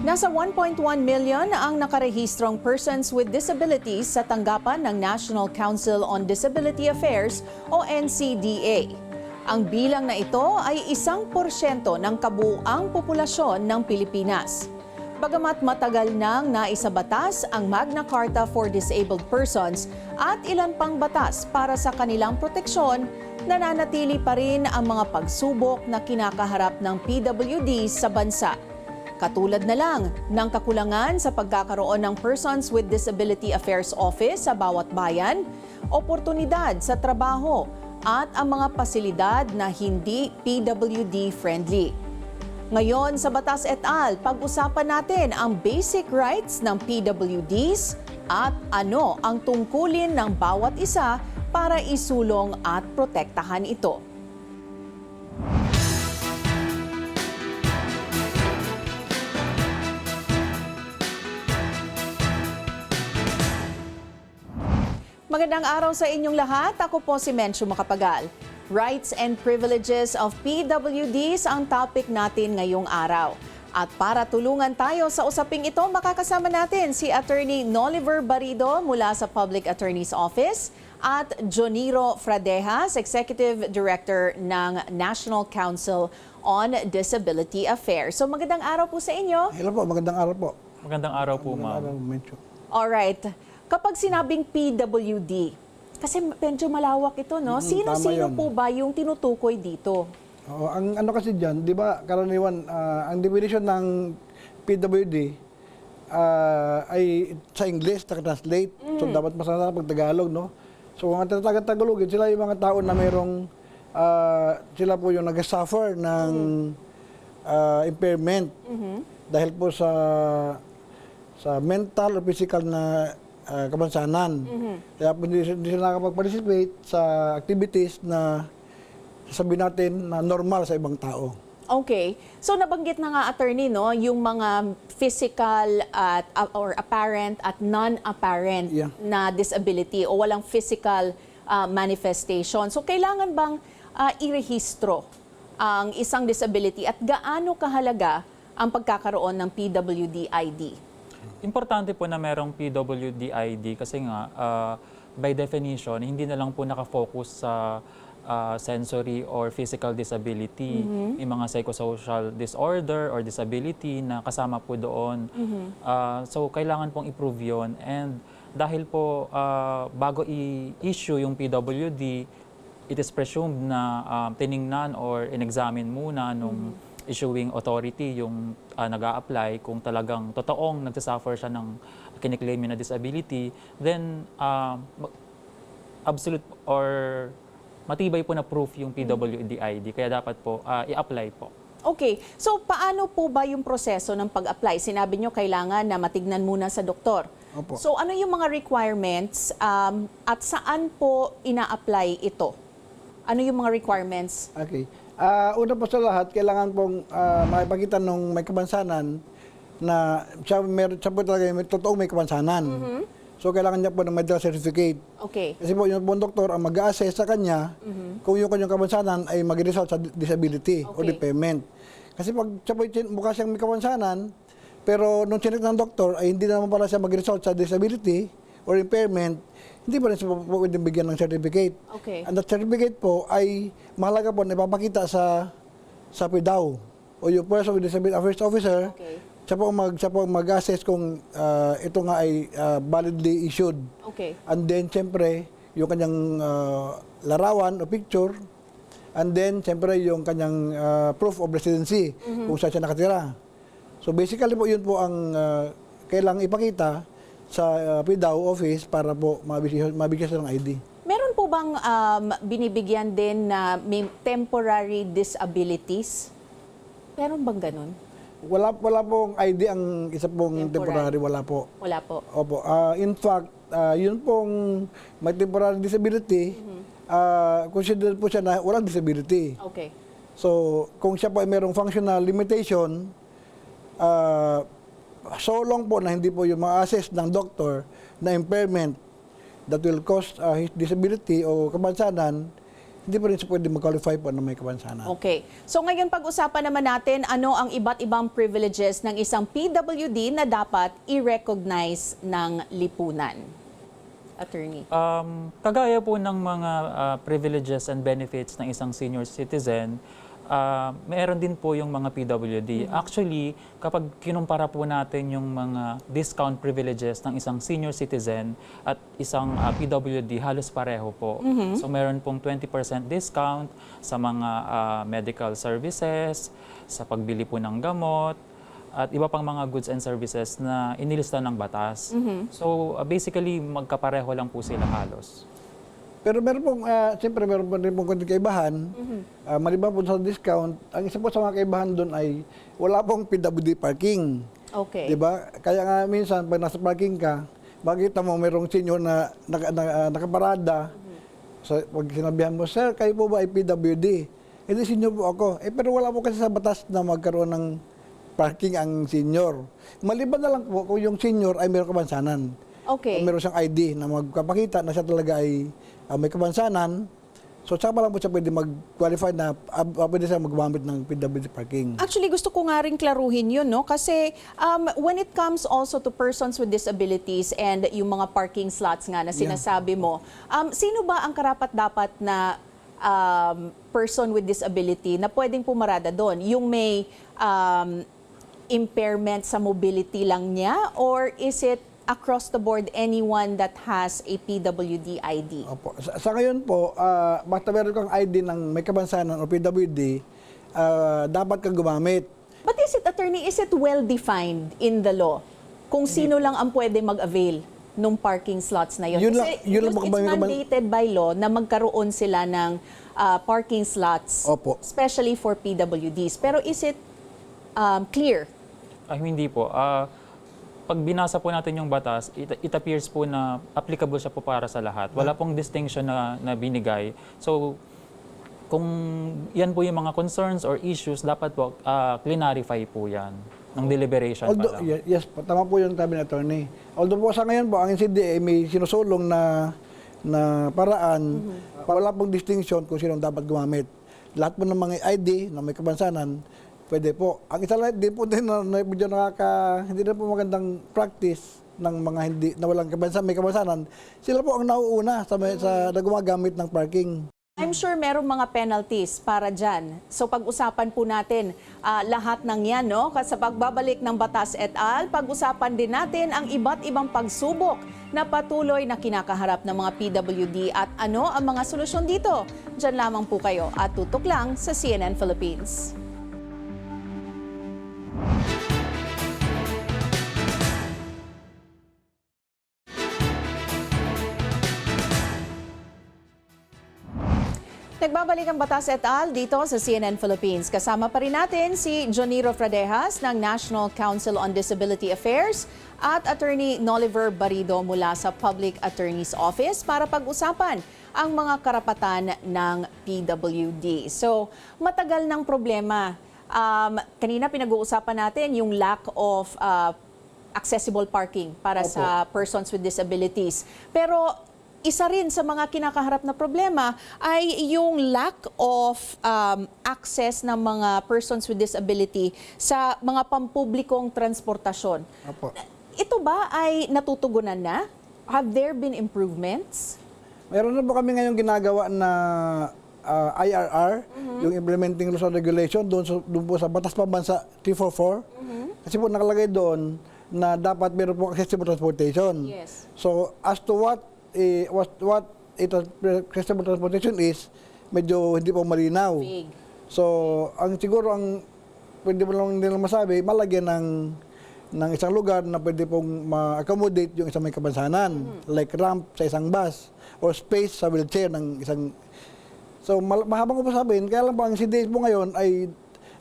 Nasa 1.1 million ang nakarehistrong persons with disabilities sa tanggapan ng National Council on Disability Affairs o NCDA. Ang bilang na ito ay 1% ng kabuuang populasyon ng Pilipinas. Bagamat matagal nang naisabatas ang Magna Carta for Disabled Persons at ilan pang batas para sa kanilang proteksyon, nananatili pa rin ang mga pagsubok na kinakaharap ng PWD sa bansa. Katulad na lang ng kakulangan sa pagkakaroon ng Persons with Disability Affairs Office sa bawat bayan, oportunidad sa trabaho at ang mga pasilidad na hindi PWD-friendly. Ngayon sa Batas et al., pag-usapan natin ang basic rights ng PWDs at ano ang tungkulin ng bawat isa para isulong at protektahan ito. Magandang araw sa inyong lahat. Ako po si Mencio Macapagal. Rights and Privileges of PWDs ang topic natin ngayong araw. At para tulungan tayo sa usaping ito, makakasama natin si Attorney Noliver Barido mula sa Public Attorney's Office at Joniro Fradejas, Executive Director ng National Council on Disability Affairs. So magandang araw po sa inyo. Hello po, magandang araw po. Magandang araw po, ma'am. Magandang araw, Mencio. Alright. Kapag sinabing PWD, kasi medyo malawak ito, no? Sino-sino po ba yung tinutukoy dito? Oo, ang ano kasi dyan, di ba, karaniwan, ang definition ng PWD ay sa English, translate. So, dapat masana pag Tagalog, no? So, kung ang tinatagalogin, sila yung mga tao na mayroong, sila po yung nag-suffer ng impairment. Dahil po sa mental o physical na kabansanan. Kaya hindi sila nakapag-participate sa activities na sasabihin natin na normal sa ibang tao. Okay. So nabanggit na nga, attorney, no, yung mga physical at or apparent at non-apparent na disability o walang physical manifestation. So kailangan bang irehistro ang isang disability at gaano kahalaga ang pagkakaroon ng PWD ID? Importante po na merong PWD ID kasi nga, by definition, hindi na lang po nakafocus sa sensory or physical disability. May mga psychosocial disorder or disability na kasama po doon. So, kailangan pong i-prove yun. And dahil po, bago i-issue yung PWD, it is presumed na tiningnan or in-examine muna nung issuing authority yung nag-a-apply kung talagang totoong nagsasuffer siya ng kiniklaim na disability, then absolute or matibay po na proof yung PWD ID. Kaya dapat po i-apply po. Okay. So paano po ba yung proseso ng pag-apply? Sinabi nyo kailangan na matignan muna sa doktor. Opo. So ano yung mga requirements at saan po ina-apply ito? Ano yung mga requirements? Okay. Una po sa lahat, kailangan pong makipagkita nung may kabansanan na siya po talaga may totoong may kabansanan. So, kailangan niya po ng medical certificate. Okay. Kasi po yung pong doktor ang mag-assess sa kanya kung yung kanyang kabansanan ay mag-result sa disability o impairment. Kasi pag siya po mukha siyang may kabansanan, pero nung chinek ng doktor ay hindi naman pala siya mag-result sa disability or impairment, hindi pa rin siya pwedeng bigyan ng certificate. Okay. And that certificate po ay mahalaga po na ipapakita sa PDAO o yung Person with Disability Affairs Officer. Okay. Siya po mag-assess kung ito nga ay validly issued. Okay. And then, siyempre, yung kanyang larawan o picture. And then, siyempre, yung kanyang proof of residency kung saan siya nakatira. So, basically po, yun po ang kailangang ipakita sa PDAO office para po mabigyan siya ng ID. Meron po bang binibigyan din na may temporary disabilities? Meron bang ganun? Wala pong ID ang isa pong temporary, wala po. Wala po. Opo. In fact, yun pong may temporary disability, considered po siya na walang disability. Okay. So, kung siya po ay mayroong functional limitation, so long po na hindi po yung ma-assess ng doctor na impairment that will cause his disability o kabansanan, hindi pa rin siya pwede mag-qualify po na may kapansanan. Okay. So ngayon pag-usapan naman natin ano ang iba't ibang privileges ng isang PWD na dapat i-recognize ng lipunan. Attorney. Kagaya po ng mga privileges and benefits ng isang senior citizen, meron din po yung mga PWD. Actually, kapag kinumpara po natin yung mga discount privileges ng isang senior citizen at isang PWD, halos pareho po. So meron pong 20% discount sa mga medical services, sa pagbili po ng gamot, at iba pang mga goods and services na inilista ng batas. So basically, magkapareho lang po sila halos. Pero meron pong, siyempre meron pa rin pong konting kaibahan. Maliban po sa discount, ang isa po sa mga kaibahan doon ay wala pong PWD parking. Okay. Diba? Kaya nga minsan, pag nasa parking ka, makikita mo merong senior na nakaparada. So, pag sinabihan mo, sir, kayo po ba ay PWD? Hindi, senior po ako. Pero wala po kasi sa batas na magkaroon ng parking ang senior. Maliban na lang po kung yung senior ay mayroong kapansanan. Okay. Meron siyang ID na magpapakita na siya talaga ay may kapansanan. So, saka pa lang po siya pwede mag-qualify na pwede siya maggamit ng PWD parking. Actually, gusto ko nga rin klaruhin yun, no? Kasi when it comes also to persons with disabilities and yung mga parking slots nga na sinasabi mo, sino ba ang karapat-dapat na person with disability na pwedeng pumarada doon? Yung may impairment sa mobility lang niya, or is it across the board anyone that has a PWD ID? Opo. Sa ngayon po, basta meron kang ID ng may kapansanan o PWD, dapat kang gumamit. But is it, attorney, is it well-defined in the law kung sino lang ang pwede mag-avail nung parking slots na yun? Yun lang- Kasi yun lang it's ba- mandated by law na magkaroon sila ng parking slots, Opo. especially for PWDs. Pero is it clear? Hindi po. Pag binasa po natin yung batas, it appears po na applicable siya po para sa lahat. Wala pong distinction na binigay. So, kung yan po yung mga concerns or issues, dapat po clarify po yan ng deliberation pa lang. Yes, tama po yung sabi ni attorney. Although po sa ngayon po, ang NCDA may sinusulong na paraan, wala pong distinction kung sino dapat gumamit. Lahat po ng mga ID na may kapansanan, pwede po. Ang isa lang din po din na medyo hindi na po magandang practice ng mga hindi na walang kapansanan, may kapansanan. Sila po ang nauuna sa gumagamit ng parking. I'm sure merong mga penalties para dyan. So pag-usapan po natin lahat ng yan, no? Sa pagbabalik ng Batas et al., pag-usapan din natin ang iba't ibang pagsubok na patuloy na kinakaharap ng mga PWD at ano ang mga solusyon dito. Diyan lamang po kayo at tutok lang sa CNN Philippines. Nagbabalik ang Batas et al. Dito sa CNN Philippines. Kasama pa rin natin si Joniro Fradejas ng National Council on Disability Affairs at Attorney Noliver Barido mula sa Public Attorney's Office para pag-usapan ang mga karapatan ng PWD. So, matagal ng problema. Kanina pinag-uusapan natin yung lack of accessible parking para sa persons with disabilities. Pero isa rin sa mga kinakaharap na problema ay yung lack of access ng mga persons with disability sa mga pampublikong transportasyon. Opo. Ito ba ay natutugunan na? Have there been improvements? Meron na po kami ngayong ginagawa na IRR, yung Implementing Rules and Regulation, doon po sa Batas Pambansa 344. Kasi po nakalagay doon na dapat meron po accessible transportation. Yes. So, as to what accessible transportation is, medyo hindi po malinaw. Big. So, siguro ang pwede mo lang nila masabi, malagyan ng isang lugar na pwede pong ma-accommodate yung isang may kapansanan, like ramp sa isang bus or space sa wheelchair ng isang. So, mahabang ko po sabihin, kaya lang po ang CDA po ngayon ay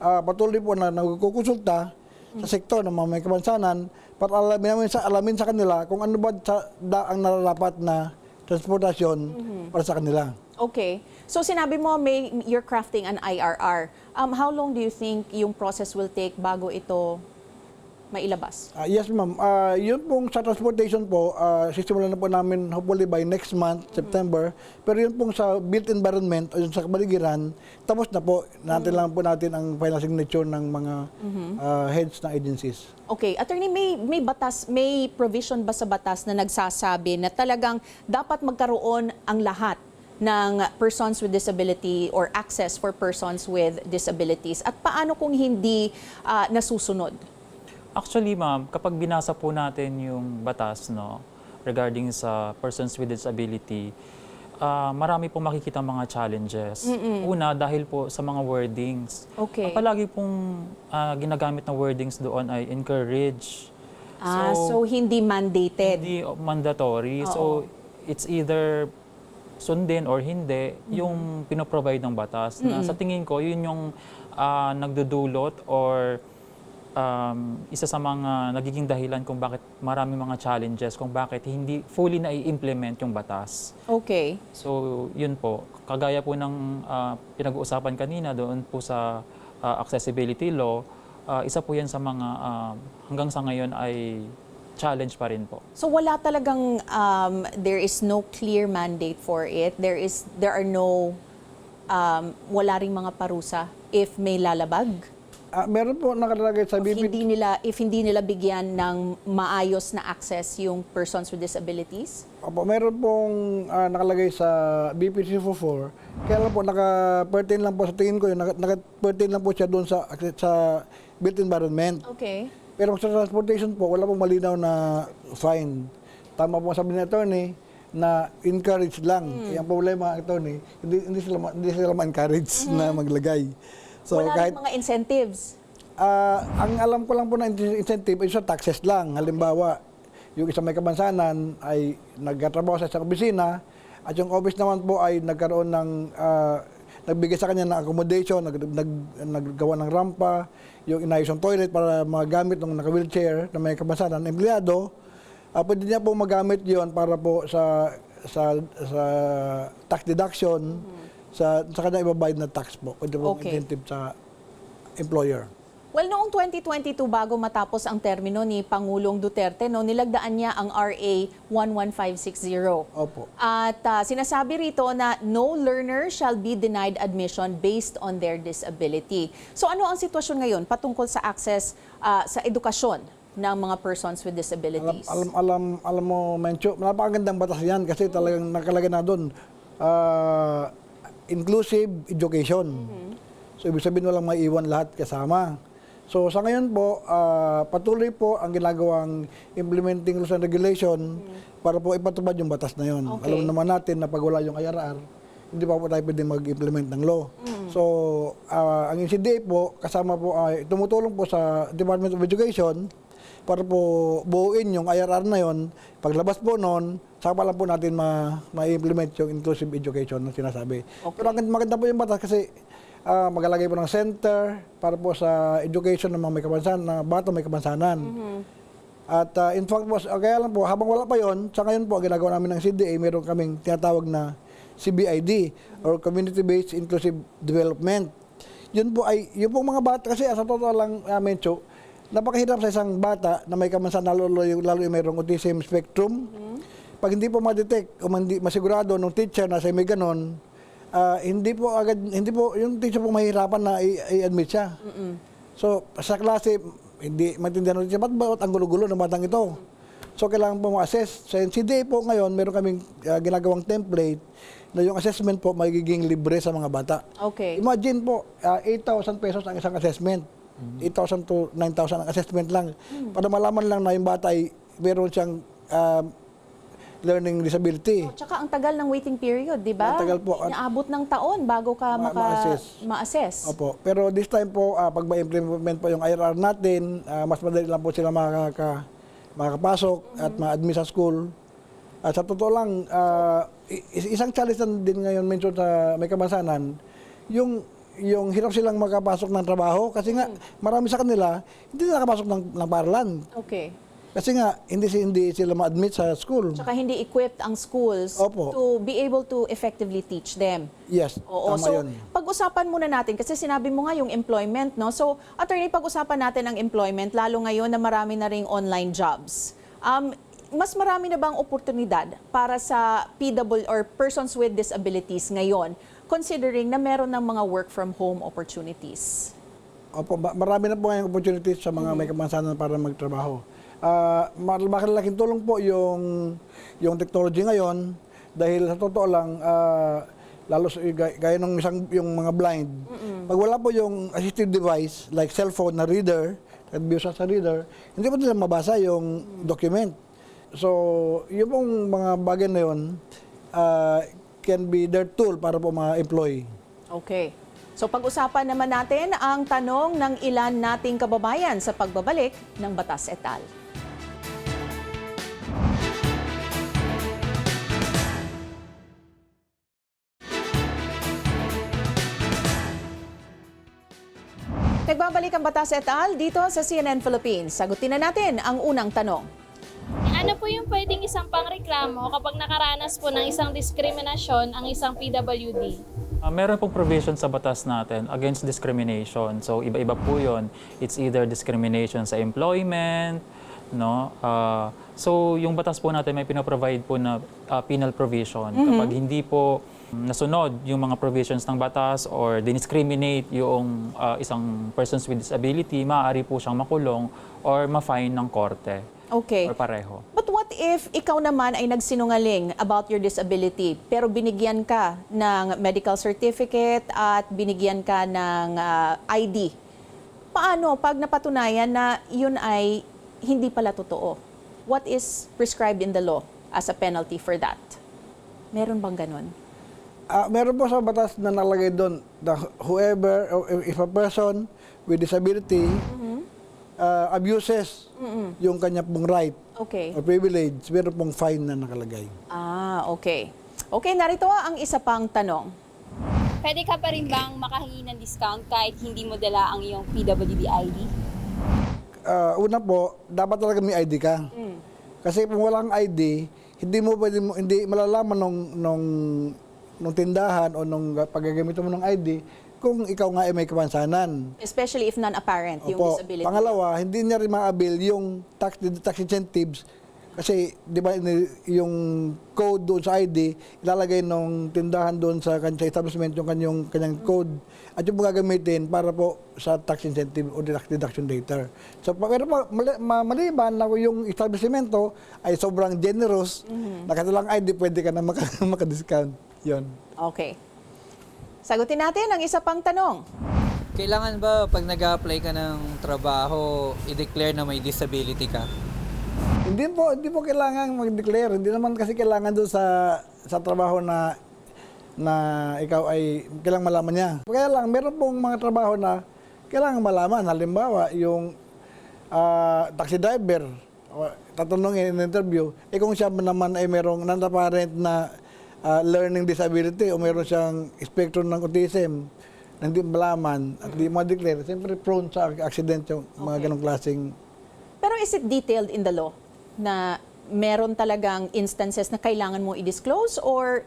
patuloy po na nagkukonsulta sa sektor ng mga may kapansanan para alamin sa kanila kung ano ba ang nararapat na transportasyon para sa kanila. Okay. So sinabi mo you're crafting an IRR. How long do you think yung process will take bago ito mailabas? Yes, ma'am. Yun pong sa transportation po, sisimulan na po namin hopefully by next month, September. Pero yun pong sa built environment o yun sa kabaligiran, tapos na po. Natin lang po natin ang final signature ng mga heads ng agencies. Okay, attorney, may provision ba sa batas na nagsasabi na talagang dapat magkaroon ang lahat ng persons with disability or access for persons with disabilities? At paano kung hindi nasusunod? Actually, ma'am, kapag binasa po natin yung batas regarding sa persons with disability, marami po makikita mga challenges. Una, dahil po sa mga wordings. Okay. Palagi pong ginagamit na wordings doon ay encourage. So hindi mandated. Hindi mandatory. Oo. So, it's either sundin or hindi yung pinoprovide ng batas. Na sa tingin ko, yun yung nagdudulot or isa sa mga nagiging dahilan kung bakit marami mga challenges, kung bakit hindi fully na i-implement yung batas. Okay. So, yun po. Kagaya po ng pinag-uusapan kanina doon po sa accessibility law, isa po yan sa mga hanggang sa ngayon ay challenge pa rin po. So wala talagang there is no clear mandate for it. There are no wala ring mga parusa if may lalabag. Meron po nakalagay sa BP. If hindi nila bigyan ng maayos na access yung persons with disabilities? Opo, meron pong nakalagay sa BP 344. Kaya lang po, naka-pertain lang po sa tingin ko yun, naka-pertain lang po siya doon sa built environment. Okay. Pero sa transportation po, wala pong malinaw na fine. Tama po sabi ni attorney na encourage lang. Yung problema, attorney, hindi sila ma-encourage na maglagay. So, wala rin mga incentives? Ang alam ko lang po na incentive ay sa taxes lang. Halimbawa, yung isang may kabansanan ay nagtatrabaho sa isang opisina at yung office naman po ay nagkaroon ng nagbigay sa kanya ng accommodation, naggawa ng rampa, yung inayos ng toilet para magamit ng naka-wheelchair na may kabansanan ng empleyado, pwede niya po magamit yon para po sa tax deduction, sa kanya ibabayad na tax po. Pwede po incentive sa employer. Well, noong 2022, bago matapos ang termino ni Pangulong Duterte, nilagdaan niya ang RA 11560. Opo. At sinasabi rito na no learner shall be denied admission based on their disability. So ano ang sitwasyon ngayon patungkol sa access sa edukasyon ng mga persons with disabilities? Alam mo, Mencho, napakagandang batas yan kasi talagang nakalagay na doon. Inclusive education. So, ibig sabihin walang maiiwan lahat kasama. So, sa ngayon po, patuloy po ang ginagawang implementing rules and regulation para po ipatupad yung batas na yun. Okay. Alam naman natin na pag wala yung IRR, hindi pa po tayo pwede mag-implement ng law. So, ang NCDA po, kasama po ay tumutulong po sa Department of Education para po buuin yung IRR na yon. Paglabas po noon, saka pa lang po natin ma-implement yung inclusive education na sinasabi. Okay. Pero maganda po yung batas kasi maglalagay po ng center para po sa education ng mga may kabansanan, na bata may kabansanan. At in fact po, kaya lang po, habang wala pa yon, sa ngayon po, ginagawa namin ng CDA, meron kaming tinatawag na CBID or Community-Based Inclusive Development. Yun po ay, yung pong mga bata, kasi sa totoo lang, Mencho, napakahirap sa isang bata na may kamansanan, lalo yung mayroong autism spectrum. Pag hindi po ma-detect o masigurado ng teacher na siya may ganon, hindi po yung teacher po mahirapan na i-admit siya. So sa klase, hindi maintindihan ng teacher, ba't ang gulo-gulo ng batang ito? So kailangan po ma-assess. Sa NCDA po ngayon, meron kaming ginagawang template na yung assessment po magiging libre sa mga bata. Okay. Imagine po, 8,000 pesos ang isang assessment. 8,000 to 9,000 ang assessment lang. Para malaman lang na yung bata ay meron siyang learning disability. Tsaka ang tagal ng waiting period, di ba? Matagal po. Inaabot ng taon bago ka ma-assess. Opo. Pero this time po, pag ma-implement po yung IRR natin, mas madali lang po sila makakapasok at ma-admit sa school. At sa totoo lang, isang challenge din ngayon mention sa may kabansanan, yung hirap silang makapasok ng trabaho kasi nga marami sa kanila hindi nakapasok ng paaralan. Okay. Kasi nga, hindi sila ma-admit sa school. Tsaka hindi equipped ang schools Opo. to be able to effectively teach them. Yes, Oo. tama So, yun. pag-usapan muna natin, kasi sinabi mo nga yung employment, no? So, attorney, pag-usapan natin ang employment, lalo ngayon na marami na ring online jobs. Mas marami na bang oportunidad para sa PW or persons with disabilities ngayon, considering na meron ng mga work from home opportunities? Opo, marami na po ngayong opportunities sa mga may kamansanan para magtrabaho. Malaking tulong po yung technology ngayon dahil sa totoo lang, lalo gaya ng yung mga blind, pag wala po yung assistive device like cellphone na reader, at bisa sa reader, hindi po nila mabasa yung document. So, yung pong mga bagay na yun can be their tool para po ma-employ. Okay. So pag-usapan naman natin ang tanong ng ilan nating kababayan sa pagbabalik ng Batas et al. Nagbabalik ang Batas et al. Dito sa CNN Philippines. Sagutin na natin ang unang tanong. Ano po yung pwedeng isang pangreklamo kapag nakaranas po ng isang diskriminasyon ang isang PWD? Meron pong provision sa batas natin against discrimination. So iba-iba po 'yon. It's either discrimination sa employment, no? So yung batas po natin may pinoprovide po na penal provision kapag hindi po nasunod yung mga provisions ng batas or discriminate yung isang persons with disability, maaari po siyang makulong or ma-fine ng korte. Okay. Or pareho. But what if ikaw naman ay nagsinungaling about your disability pero binigyan ka ng medical certificate at binigyan ka ng ID? Paano pag napatunayan na yun ay hindi pala totoo? What is prescribed in the law as a penalty for that? Meron bang ganun? Meron po sa batas na nalagay doon na whoever, or if a person with disability abuses yung kanya pong right Okay. or privilege, meron pong fine na nakalagay. Okay. Okay, narito ang isa pang tanong. Pwede ka pa rin bang makahingi ng discount kahit hindi mo dala ang iyong PWD ID? Una po, dapat talaga may ID ka. Kasi kung walang ID, hindi malalaman nung tindahan o nung paggagamit mo ng ID kung ikaw nga ay may kapansanan. Especially if non-apparent yung Opo. disability. Pangalawa, hindi niya rin ma-avail yung tax incentives kasi di ba yung code doon sa ID ilalagay nung tindahan doon sa establishment yung kanyang code at yung gagamitin para po sa tax incentive o deduction later. So pero maliban na yung establishmento ay sobrang generous, nakatalang ID pwede ka na maka-discount. Yon. Okay. Sagutin natin ang isa pang tanong. Kailangan ba pag nag-a-apply ka ng trabaho, i-declare na may disability ka? Hindi po kailangan mag-declare. Hindi naman kasi kailangan doon sa trabaho na ikaw ay kailangan malaman niya. Kaya lang, meron pong mga trabaho na kailangan malaman. Halimbawa, yung taxi driver, tatanungin in interview, kung siya naman ay merong non-apparent na learning disability o meron siyang spectrum ng autism na hindi malaman at hindi ma-declare, siyempre prone sa accident yung mga ganong klaseng. Pero is it detailed in the law na meron talagang instances na kailangan mo i-disclose or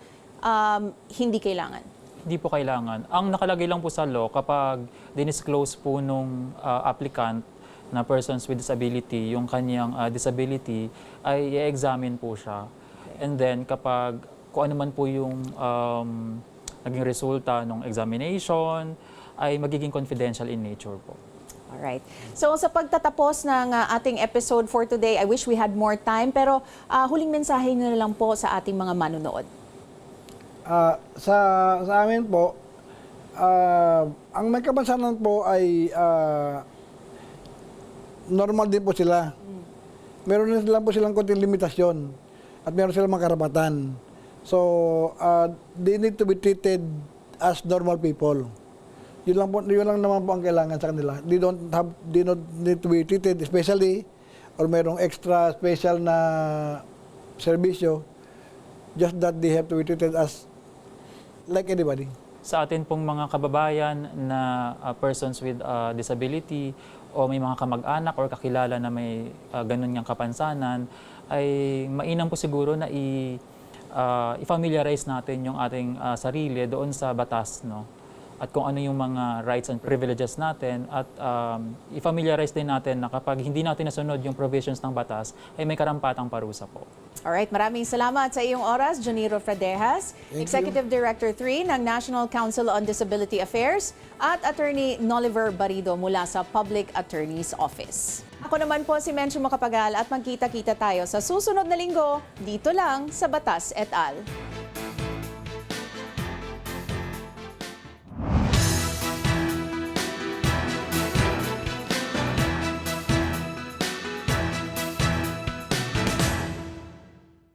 hindi kailangan? Hindi po kailangan. Ang nakalagay lang po sa law, kapag dinisclose po nung applicant na persons with disability, yung kanyang disability, ay i-examine po siya. And then kapag kung ano man po yung naging resulta ng examination, ay magiging confidential in nature po. Alright. So sa pagtatapos ng ating episode for today, I wish we had more time, pero huling mensahe nyo na lang po sa ating mga manunood. Sa amin po, ang may kapansanan po ay normal din po sila. Meron din lang po silang konting limitasyon at meron silang mga karapatan. So, they need to be treated as normal people. Yun lang naman po ang kailangan sa kanila. They don't need to be treated especially or merong extra special na serbisyo, just that they have to be treated as like anybody. Sa atin pong mga kababayan na persons with disability o may mga kamag-anak or kakilala na may ganun niyang kapansanan, ay mainam po siguro na i-familiarize natin yung ating sarili doon sa batas, no? At kung ano yung mga rights and privileges natin, at i-familiarize din natin na kapag hindi natin nasunod yung provisions ng batas, ay may karampatang parusa po. Alright, maraming salamat sa iyong oras, Joniro Fradejas, Thank you. Executive Director 3 ng National Council on Disability Affairs, at Attorney Noliver Barido mula sa Public Attorney's Office. Ako naman po si Mencho Macapagal at magkita-kita tayo sa susunod na linggo dito lang sa Batas et al.